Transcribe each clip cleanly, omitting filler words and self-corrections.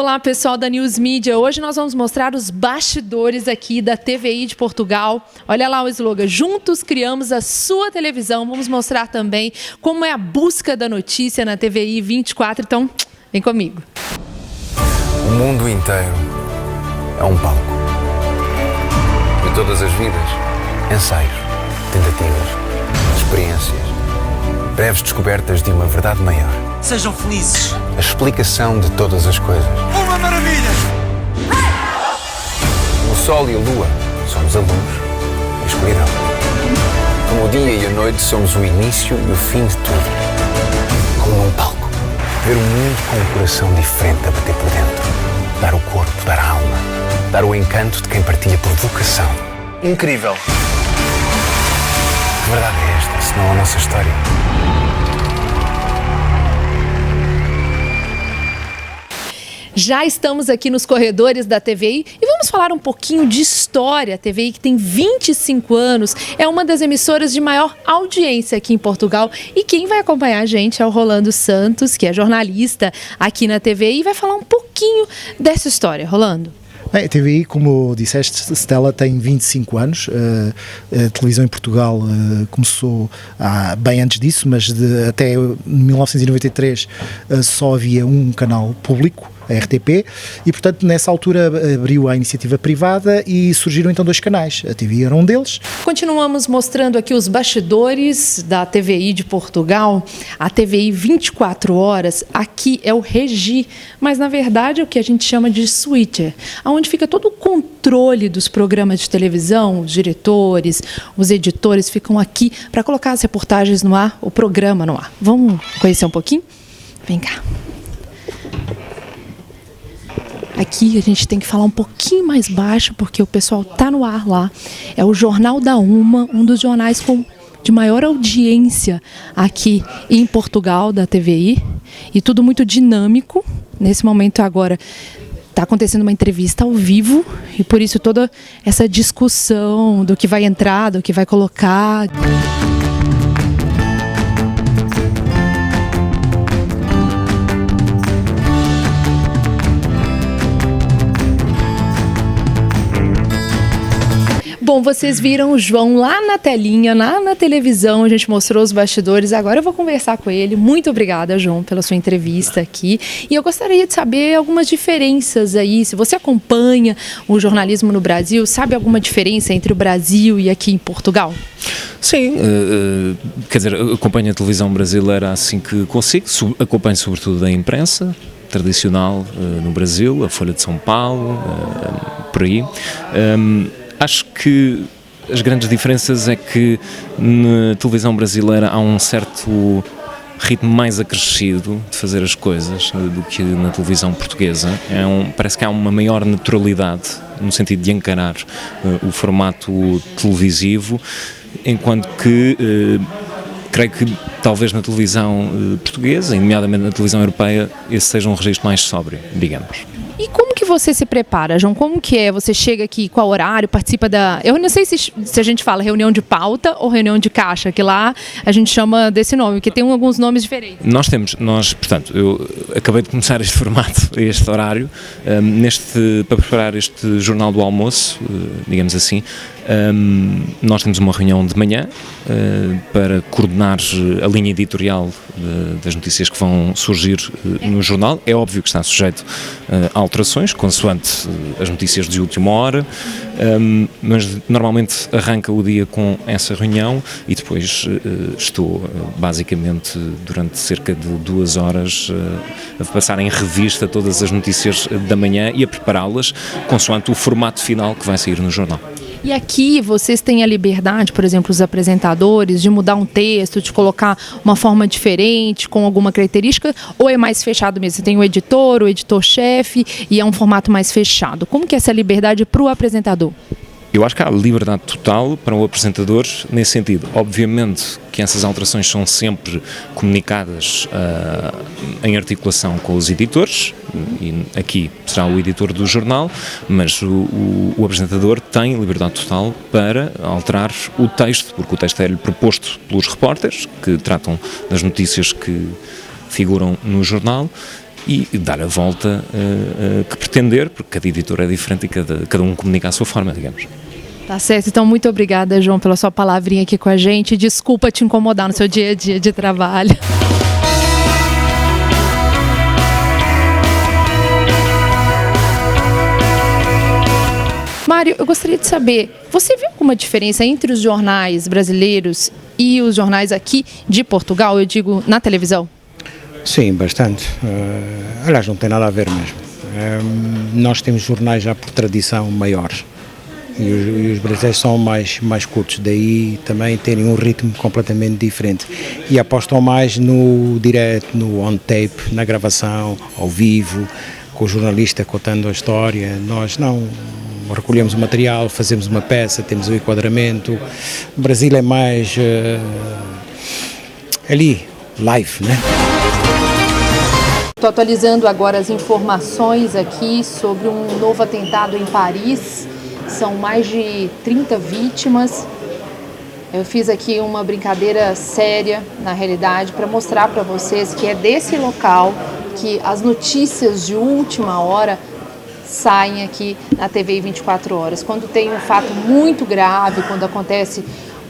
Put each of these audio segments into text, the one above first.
Olá, pessoal da News Media. Hoje nós vamos mostrar os bastidores aqui da TVI de Portugal. Olha lá o slogan: juntos criamos a sua televisão. Vamos mostrar também como é a busca da notícia na TVI 24. Então, vem comigo. O mundo inteiro é um palco. E todas as vidas, ensaios, tentativas, experiências, breves descobertas de uma verdade maior. Sejam felizes. A explicação de todas as coisas. Uma maravilha! O sol e a lua somos a luz e a escuridão. Como o dia e a noite somos o início e o fim de tudo. Como num palco. Ver o mundo com um coração diferente a bater por dentro. Dar o corpo, dar a alma. Dar o encanto de quem partilha por vocação. Incrível. Que verdade é esta, senão a nossa história? Já estamos aqui nos corredores da TVI e vamos falar um pouquinho de história. A TVI, que tem 25 anos, é uma das emissoras de maior audiência aqui em Portugal. E quem vai acompanhar a gente é o Rolando Santos, que é jornalista aqui na TVI, e vai falar um pouquinho dessa história. Rolando. A TVI, como disseste, Stella, tem 25 anos. A televisão em Portugal começou bem antes disso, mas até 1993 só havia um canal público, a RTP, e portanto nessa altura abriu a iniciativa privada e surgiram então dois canais. A TVI era um deles. Continuamos mostrando aqui os bastidores da TVI de Portugal. A TVI 24 horas, aqui é o Regi, mas na verdade é o que a gente chama de switcher, onde fica todo o controle dos programas de televisão. Os diretores, os editores ficam aqui para colocar as reportagens no ar, o programa no ar. Vamos conhecer um pouquinho? Vem cá. Aqui a gente tem que falar um pouquinho mais baixo, porque o pessoal está no ar lá. É o Jornal da Uma, um dos jornais de maior audiência aqui em Portugal, da TVI. E tudo muito dinâmico. Nesse momento agora está acontecendo uma entrevista ao vivo, e por isso toda essa discussão do que vai entrar, do que vai colocar. Bom, vocês viram o João lá na telinha, lá na televisão, a gente mostrou os bastidores. Agora eu vou conversar com ele. Muito obrigada, João, pela sua entrevista aqui. E eu gostaria de saber algumas diferenças aí. Se você acompanha o jornalismo no Brasil, sabe alguma diferença entre o Brasil e aqui em Portugal? Sim, quer dizer, acompanho a televisão brasileira assim que consigo. Acompanho sobretudo a imprensa tradicional no Brasil, a Folha de São Paulo, por aí. Acho que as grandes diferenças é que na televisão brasileira há um certo ritmo mais acrescido de fazer as coisas do que na televisão portuguesa. Parece que há uma maior naturalidade no sentido de encarar o formato televisivo, enquanto que creio que talvez na televisão portuguesa, e nomeadamente na televisão europeia, esse seja um registro mais sóbrio, digamos. E como que você se prepara, João? Como que é? Você chega aqui, qual horário, participa da... Eu não sei se a gente fala reunião de pauta ou reunião de caixa, que lá a gente chama desse nome, porque tem alguns nomes diferentes. Portanto, eu acabei de começar este formato, este horário, para preparar este jornal do almoço, digamos assim. Nós temos uma reunião de manhã para coordenar a linha editorial das notícias que vão surgir no jornal. É óbvio que está sujeito a alterações, consoante as notícias de última hora, mas normalmente arranca o dia com essa reunião e depois estou basicamente durante cerca de 2 horas a passar em revista todas as notícias da manhã e a prepará-las consoante o formato final que vai sair no jornal. E aqui vocês têm a liberdade, por exemplo, os apresentadores, de mudar um texto, de colocar uma forma diferente, com alguma característica, ou é mais fechado mesmo? Você tem o editor-chefe, e é um formato mais fechado. Como que é essa liberdade para o apresentador? Eu acho que há liberdade total para o apresentador nesse sentido. Obviamente que essas alterações são sempre comunicadas em articulação com os editores, e aqui será o editor do jornal, mas o apresentador tem liberdade total para alterar o texto, porque o texto é-lhe proposto pelos repórteres que tratam das notícias que figuram no jornal, e dar a volta que pretender, porque cada editor é diferente e cada um comunica à sua forma, digamos. Tá certo, então muito obrigada, João, pela sua palavrinha aqui com a gente. Desculpa te incomodar no seu dia a dia de trabalho. Mário, eu gostaria de saber, você viu alguma diferença entre os jornais brasileiros e os jornais aqui de Portugal, eu digo, na televisão? Sim, bastante. Aliás, não tem nada a ver mesmo. Nós temos jornais já por tradição maiores e os brasileiros são mais curtos, daí também terem um ritmo completamente diferente e apostam mais no direto, no on-tape, na gravação, ao vivo, com o jornalista contando a história. Nós não recolhemos o material, fazemos uma peça, temos o enquadramento. O Brasil é mais ali, live, né? Estou atualizando agora as informações aqui sobre um novo atentado em Paris. São mais de 30 vítimas. Eu fiz aqui uma brincadeira séria, na realidade, para mostrar para vocês que é desse local que as notícias de última hora saem aqui na TV 24 horas. Quando tem um fato muito grave, quando acontece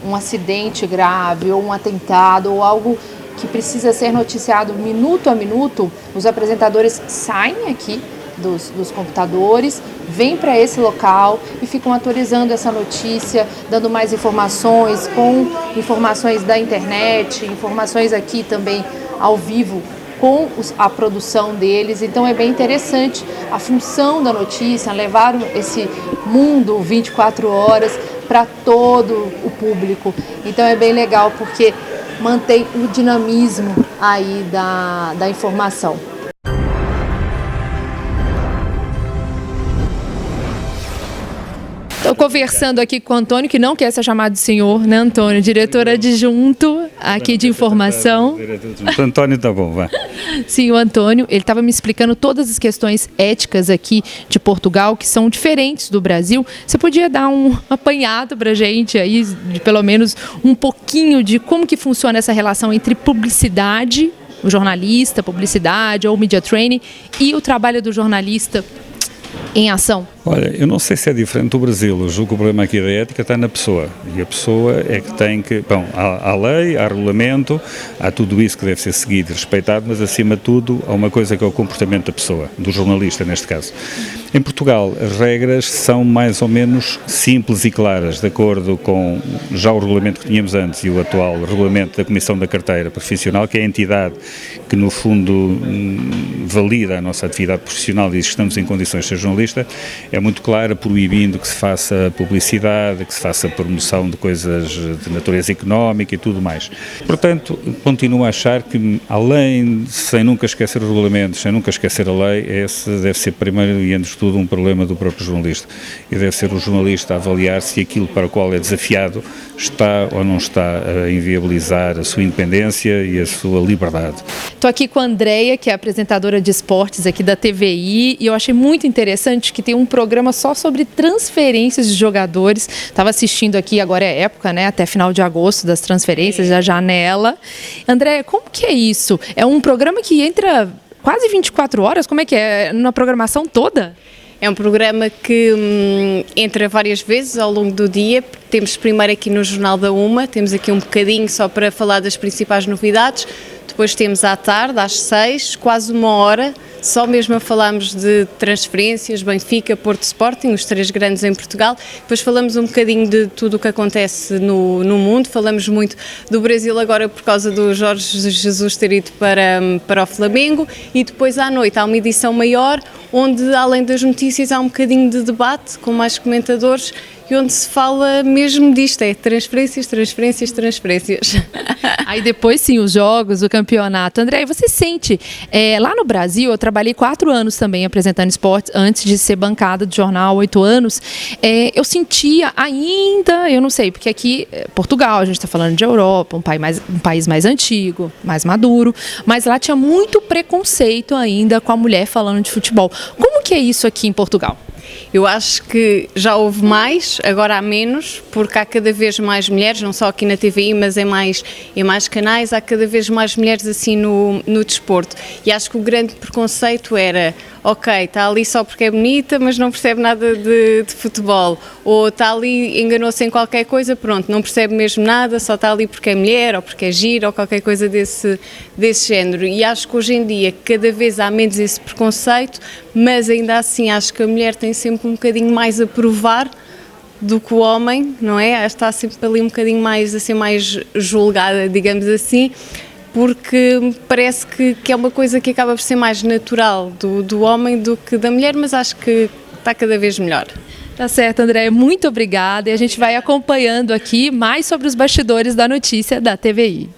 um acidente grave ou um atentado ou algo que precisa ser noticiado minuto a minuto, os apresentadores saem aqui dos computadores, vêm para esse local e ficam atualizando essa notícia, dando mais informações, com informações da internet, informações aqui também ao vivo com a produção deles. Então é bem interessante a função da notícia, levar esse mundo 24 horas para todo o público. Então é bem legal porque mantém o dinamismo aí da informação. Estou conversando aqui com o Antônio, que não quer ser chamado de senhor, né, Antônio? Diretor adjunto aqui de informação. Antônio, tá bom, vai. Sim, o Antônio, ele estava me explicando todas as questões éticas aqui de Portugal, que são diferentes do Brasil. Você podia dar um apanhado para a gente aí, de pelo menos um pouquinho de como que funciona essa relação entre publicidade, o jornalista, publicidade ou media training, e o trabalho do jornalista em ação? Olha, eu não sei se é diferente do Brasil, eu julgo que o problema aqui da ética está na pessoa, e a pessoa é que tem que, bom, há lei, há regulamento, há tudo isso que deve ser seguido e respeitado, mas acima de tudo há uma coisa que é o comportamento da pessoa, do jornalista neste caso. Em Portugal as regras são mais ou menos simples e claras, de acordo com já o regulamento que tínhamos antes e o atual regulamento da Comissão da Carteira Profissional, que é a entidade que no fundo valida a nossa atividade profissional e estamos em condições de ser jornalista. É muito clara, proibindo que se faça publicidade, que se faça promoção de coisas de natureza económica e tudo mais. Portanto, continuo a achar que, além, sem nunca esquecer os regulamentos, sem nunca esquecer a lei, esse deve ser primeiro e antes de tudo um problema do próprio jornalista. E deve ser o jornalista a avaliar se aquilo para o qual é desafiado está ou não está a inviabilizar a sua independência e a sua liberdade. Estou aqui com a Andreia, que é apresentadora de esportes aqui da TVI, e eu achei muito interessante que tem um programa só sobre transferências de jogadores. Estava assistindo aqui, agora é época, né, até final de agosto, das transferências, da janela. Andreia, como que é isso? É um programa que entra quase 24 horas? Como é que é? Na programação toda? É um programa que entra várias vezes ao longo do dia. Temos primeiro aqui no Jornal da Uma, temos aqui um bocadinho só para falar das principais novidades. Depois temos à tarde, às 6, quase uma hora, só mesmo a falarmos de transferências, Benfica, Porto, Sporting, os três grandes em Portugal. Depois falamos um bocadinho de tudo o que acontece no mundo, falamos muito do Brasil agora por causa do Jorge Jesus ter ido para o Flamengo, e depois à noite há uma edição maior, onde além das notícias há um bocadinho de debate com mais comentadores, e onde se fala mesmo disto, é transferências, transferências, transferências. Aí depois sim, os jogos, o campeonato. André, você sente, lá no Brasil, eu trabalhei 4 anos também apresentando esportes, antes de ser bancada de jornal, 8 anos, eu sentia ainda, eu não sei, porque aqui, Portugal, a gente está falando de Europa, um país mais antigo, mais maduro, mas lá tinha muito preconceito ainda com a mulher falando de futebol. Como que é isso aqui em Portugal? Eu acho que já houve mais, agora há menos, porque há cada vez mais mulheres, não só aqui na TVI, mas em mais canais, há cada vez mais mulheres assim no desporto. E acho que o grande preconceito era, ok, está ali só porque é bonita, mas não percebe nada de futebol. Ou está ali, enganou-se em qualquer coisa, pronto, não percebe mesmo nada, só está ali porque é mulher, ou porque é gira, ou qualquer coisa desse género. E acho que hoje em dia cada vez há menos esse preconceito, mas ainda assim acho que a mulher tem sempre um bocadinho mais a provar do que o homem, não é? Está sempre ali um bocadinho mais a ser mais julgada, digamos assim, porque parece que é uma coisa que acaba por ser mais natural do homem do que da mulher, mas acho que está cada vez melhor. Tá certo, André, muito obrigada, e a gente vai acompanhando aqui mais sobre os bastidores da notícia da TVI.